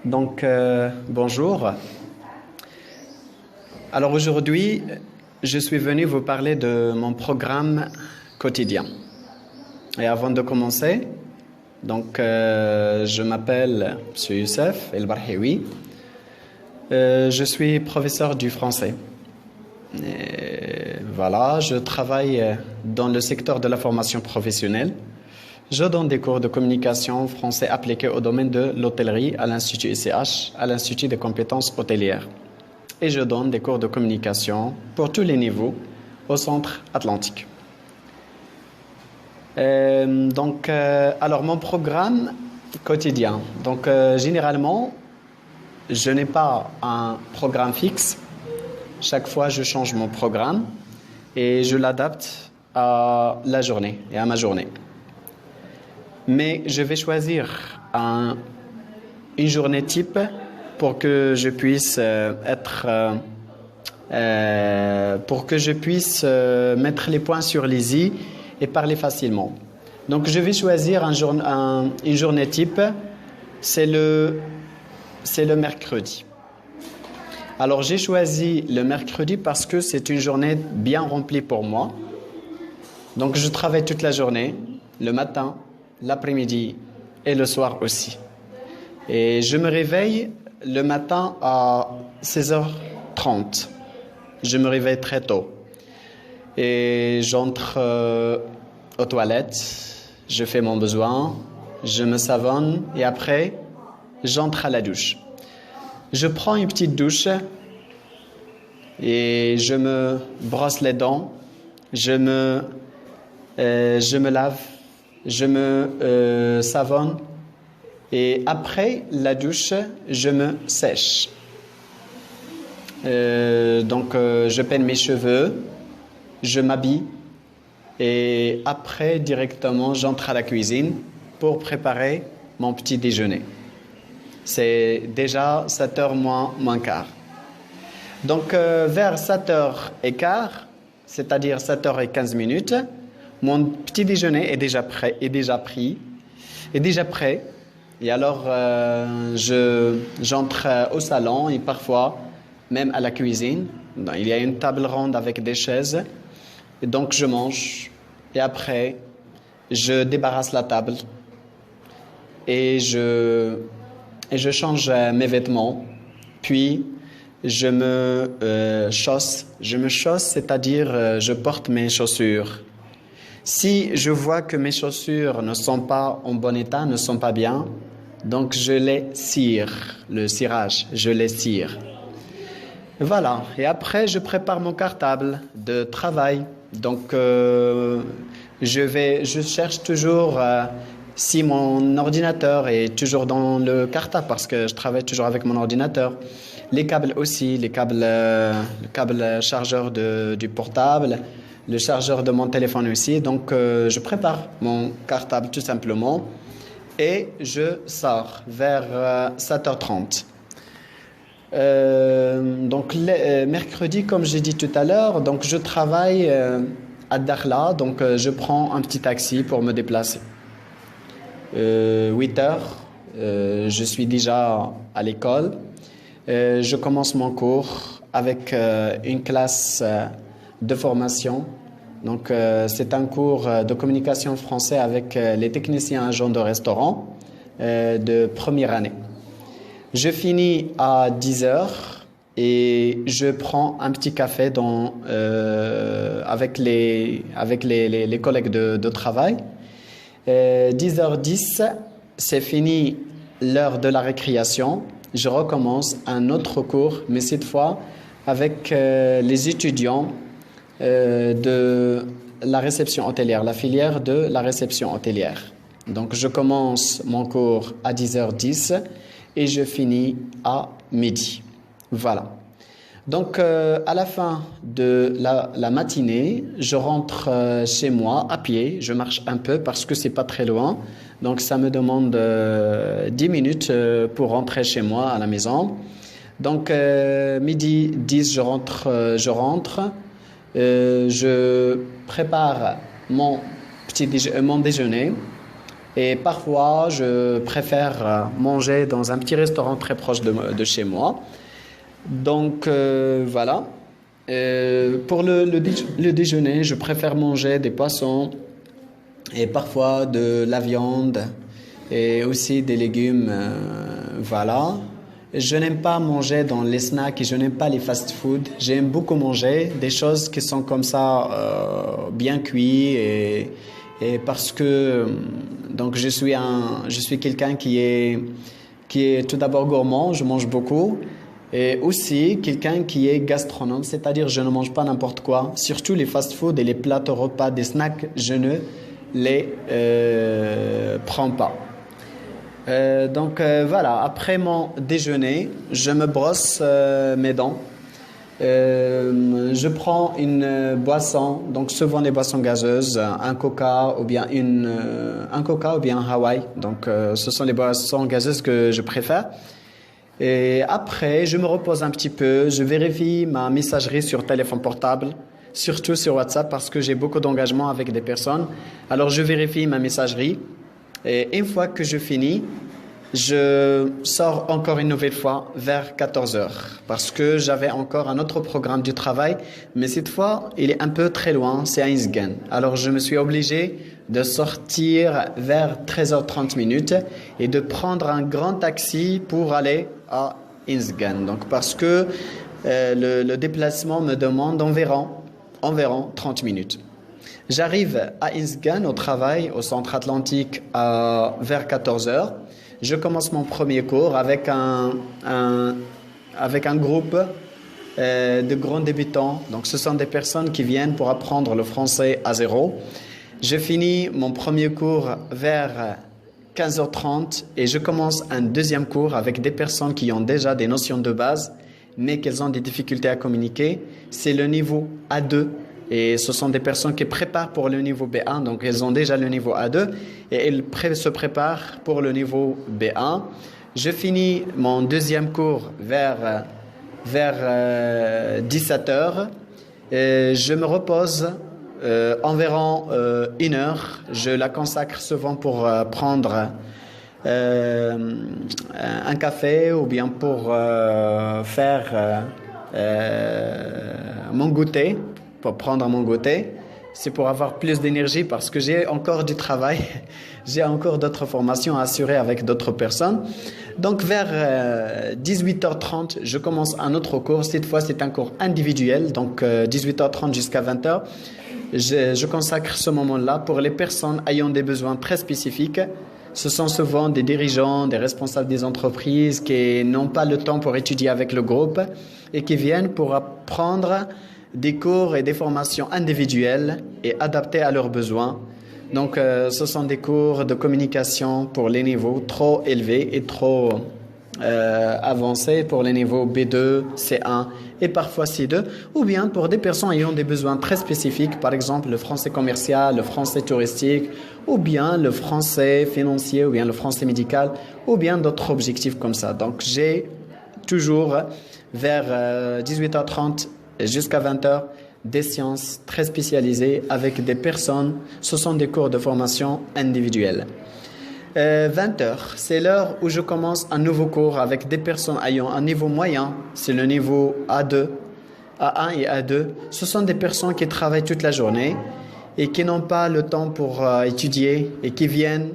Bonjour. Alors aujourd'hui, je suis venu vous parler de mon programme quotidien. Et avant de commencer, je m'appelle M. Youssef El Barhewi. Je suis professeur du français. Et voilà, je travaille dans le secteur de la formation professionnelle. Je donne des cours de communication français appliqués au domaine de l'hôtellerie à l'Institut ICH, à l'Institut des compétences hôtelières. Et je donne des cours de communication pour tous les niveaux au Centre Atlantique. Alors, mon programme quotidien. Généralement, je n'ai pas un programme fixe. Chaque fois, je change mon programme et je l'adapte à la journée et à ma journée. Mais je vais choisir une journée type pour que je puisse mettre les points sur les i et parler facilement. Donc je vais choisir une journée type, c'est le mercredi. Alors j'ai choisi le mercredi parce que c'est une journée bien remplie pour moi. Donc je travaille toute la journée, le matin, l'après-midi et le soir aussi. Et je me réveille le matin à 16h30. Je me réveille très tôt. Et j'entre aux toilettes, je fais mon besoin, je me savonne et après, j'entre à la douche. Je prends une petite douche et je me brosse les dents, je me lave, je me savonne et après la douche, je me sèche. Je peins mes cheveux, je m'habille et après directement j'entre à la cuisine pour préparer mon petit déjeuner. C'est déjà 7h moins quart. Vers 7h15, c'est-à-dire 7h15, mon petit déjeuner est déjà prêt. Et alors, j'entre au salon et parfois même à la cuisine. Il y a une table ronde avec des chaises. Et donc, je mange. Et après, je débarrasse la table. Et je change mes vêtements. Puis, je me chausse. Je me chausse, c'est-à-dire je porte mes chaussures. Si je vois que mes chaussures ne sont pas en bon état, ne sont pas bien, donc je les cire, le cirage, je les cire. Voilà, et après je prépare mon cartable de travail. Je cherche toujours si mon ordinateur est toujours dans le cartable parce que je travaille toujours avec mon ordinateur. Les câbles aussi, le câble chargeur du portable, le chargeur de mon téléphone aussi. Donc, je prépare mon cartable tout simplement et je sors vers 7h30. Mercredi, comme j'ai dit tout à l'heure, je travaille à Dakhla. Je prends un petit taxi pour me déplacer. 8h, je suis déjà à l'école. Je commence mon cours avec une classe de formation. C'est un cours de communication français avec les techniciens agents de restaurant de première année. Je finis à 10h et je prends un petit café avec les collègues de travail. 10h10, c'est fini l'heure de la récréation. Je recommence un autre cours, mais cette fois avec les étudiants de la réception hôtelière, la filière de la réception hôtelière. Donc, je commence mon cours à 10h10 et je finis à midi. Voilà. À la fin de la matinée, je rentre chez moi à pied. Je marche un peu parce que c'est pas très loin. Donc, ça me demande 10 minutes pour rentrer chez moi à la maison. Midi 10, je rentre. Je prépare mon déjeuner. Et parfois, je préfère manger dans un petit restaurant très proche de chez moi. Donc, voilà. Pour le déjeuner, je préfère manger des poissons et parfois de la viande et aussi des légumes. Voilà. Je n'aime pas manger dans les snacks et je n'aime pas les fast-food. J'aime beaucoup manger des choses qui sont comme ça, bien cuites et parce que donc je suis quelqu'un qui est tout d'abord gourmand, je mange beaucoup et aussi quelqu'un qui est gastronome, c'est-à-dire je ne mange pas n'importe quoi, surtout les fast-food et les plateaux repas, des snacks, je ne les prends pas. Voilà, après mon déjeuner, je me brosse mes dents. Je prends une boisson, donc souvent des boissons gazeuses, un coca ou bien un Hawaii. Donc ce sont les boissons gazeuses que je préfère. Et après, je me repose un petit peu, je vérifie ma messagerie sur téléphone portable, surtout sur WhatsApp parce que j'ai beaucoup d'engagement avec des personnes. Alors je vérifie ma messagerie. Et une fois que je finis, je sors encore une nouvelle fois vers 14 heures parce que j'avais encore un autre programme du travail, mais cette fois, il est un peu très loin, c'est à Insgen. Alors, je me suis obligé de sortir vers 13h30 et de prendre un grand taxi pour aller à Insgen. Donc, parce que le déplacement me demande environ 30 minutes. J'arrive à Insgen au travail, au centre atlantique, vers 14 heures. Je commence mon premier cours avec un groupe de grands débutants. Donc, ce sont des personnes qui viennent pour apprendre le français à zéro. Je finis mon premier cours vers 15h30 et je commence un deuxième cours avec des personnes qui ont déjà des notions de base, mais qu'elles ont des difficultés à communiquer. C'est le niveau A2. Et ce sont des personnes qui préparent pour le niveau B1, donc elles ont déjà le niveau A2 et elles se préparent pour le niveau B1. Je finis mon deuxième cours vers 17h. Je me repose environ 1 heure. Je la consacre souvent pour prendre un café ou bien pour faire mon goûter. Pour prendre mon goûter, c'est pour avoir plus d'énergie parce que j'ai encore du travail, j'ai encore d'autres formations à assurer avec d'autres personnes. Donc vers 18h30, je commence un autre cours. Cette fois, c'est un cours individuel, donc 18h30 jusqu'à 20h. Je consacre ce moment-là pour les personnes ayant des besoins très spécifiques. Ce sont souvent des dirigeants, des responsables des entreprises qui n'ont pas le temps pour étudier avec le groupe et qui viennent pour apprendre des cours et des formations individuelles et adaptées à leurs besoins. Donc, ce sont des cours de communication pour les niveaux trop élevés et trop avancés, pour les niveaux B2, C1 et parfois C2, ou bien pour des personnes ayant des besoins très spécifiques, par exemple le français commercial, le français touristique, ou bien le français financier, ou bien le français médical, ou bien d'autres objectifs comme ça. Donc, j'ai toujours vers 18h30 jusqu'à 20h, des séances très spécialisées avec des personnes. Ce sont des cours de formation individuelle. 20h, c'est l'heure où je commence un nouveau cours avec des personnes ayant un niveau moyen. C'est le niveau A2, A1 et A2. Ce sont des personnes qui travaillent toute la journée et qui n'ont pas le temps pour étudier et qui viennent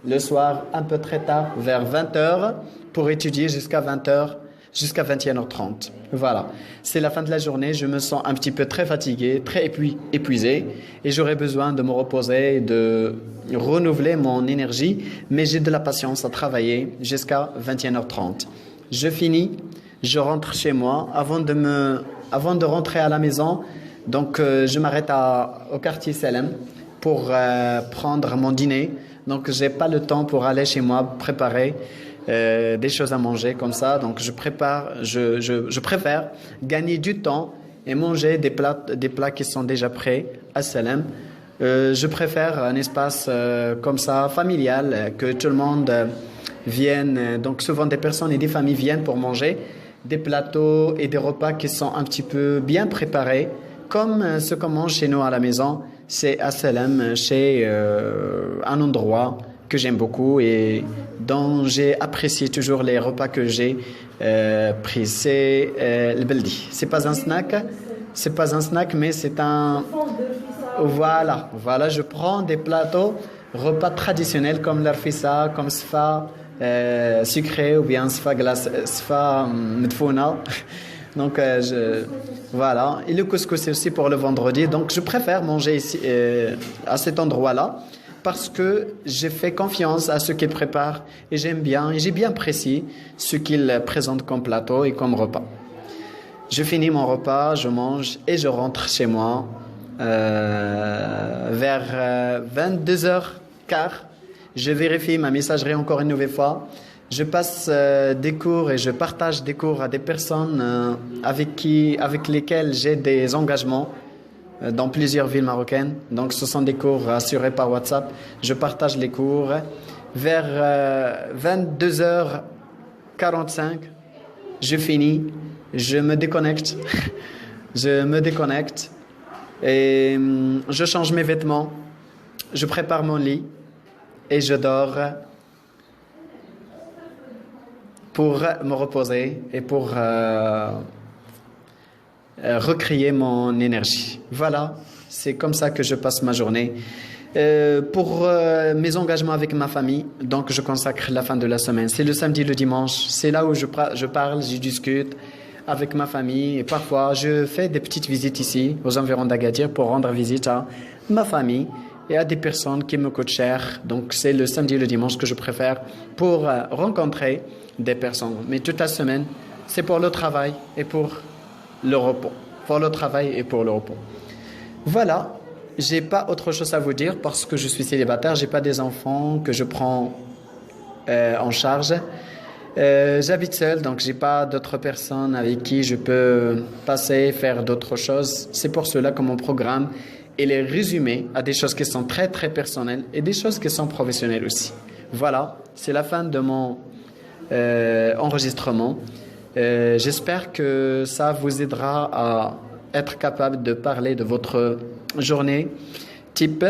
le soir un peu très tard, vers 20h, pour étudier jusqu'à 20h. Jusqu'à 21h30. Voilà, c'est la fin de la journée, je me sens un petit peu très fatigué, très épuisé et j'aurais besoin de me reposer, de renouveler mon énergie, mais j'ai de la patience à travailler jusqu'à 21h30. Je finis, je rentre chez moi. Avant de rentrer à la maison, donc je m'arrête au quartier Salem pour prendre mon dîner. Donc j'ai pas le temps pour aller chez moi préparer des choses à manger comme ça. Donc je préfère gagner du temps et manger des plats qui sont déjà prêts à Salem. Je préfère un espace comme ça, familial, que tout le monde vienne. Donc souvent des personnes et des familles viennent pour manger des plateaux et des repas qui sont un petit peu bien préparés, comme ce qu'on mange chez nous à la maison. C'est à Salem, chez un endroit que j'aime beaucoup et dont j'ai apprécié toujours les repas que j'ai pris. C'est le beldi. C'est pas un snack, mais c'est un... Voilà, je prends des plateaux, repas traditionnels comme l'arfissa, comme sfa sucré ou bien sfa glace, sfa medfouna. Donc voilà. Et le couscous c'est aussi pour le vendredi. Donc je préfère manger ici à cet endroit-là parce que j'ai fait confiance à ceux qui préparent et j'aime bien et j'ai bien apprécié ce qu'ils présentent comme plateau et comme repas. Je finis mon repas, je mange et je rentre chez moi vers 22h15. Je vérifie ma messagerie encore une nouvelle fois. Je passe des cours et je partage des cours à des personnes avec lesquelles j'ai des engagements dans plusieurs villes marocaines. Donc ce sont des cours assurés par WhatsApp. Je partage les cours. Vers 22h45, je finis. Je me déconnecte. Je me déconnecte et je change mes vêtements. Je prépare mon lit et je dors pour me reposer et pour recréer mon énergie. Voilà, c'est comme ça que je passe ma journée. Pour mes engagements avec ma famille, donc je consacre la fin de la semaine. C'est le samedi, le dimanche. C'est là où je parle, je discute avec ma famille. Et parfois, je fais des petites visites ici, aux environs d'Agadir, pour rendre visite à ma famille et à des personnes qui me coûtent cher. Donc, c'est le samedi et le dimanche que je préfère pour rencontrer des personnes. Mais toute la semaine, c'est pour le travail et pour le repos. Pour le travail et pour le repos. Voilà. J'ai pas autre chose à vous dire parce que je suis célibataire. J'ai pas des enfants que je prends en charge. J'habite seul, donc j'ai pas d'autres personnes avec qui je peux passer, faire d'autres choses. C'est pour cela que mon programme il est résumé à des choses qui sont très très personnelles et des choses qui sont professionnelles aussi. Voilà, c'est la fin de mon enregistrement. J'espère que ça vous aidera à être capable de parler de votre journée type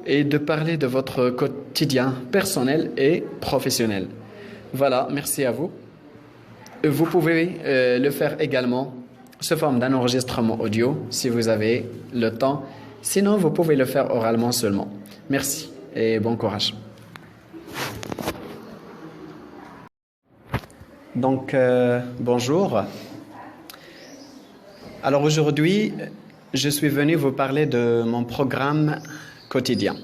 et de parler de votre quotidien personnel et professionnel. Voilà, merci à vous. Vous pouvez le faire également sous forme d'un enregistrement audio si vous avez le temps. Sinon, vous pouvez le faire oralement seulement. Merci et bon courage. Donc, bonjour. Alors aujourd'hui, je suis venu vous parler de mon programme quotidien.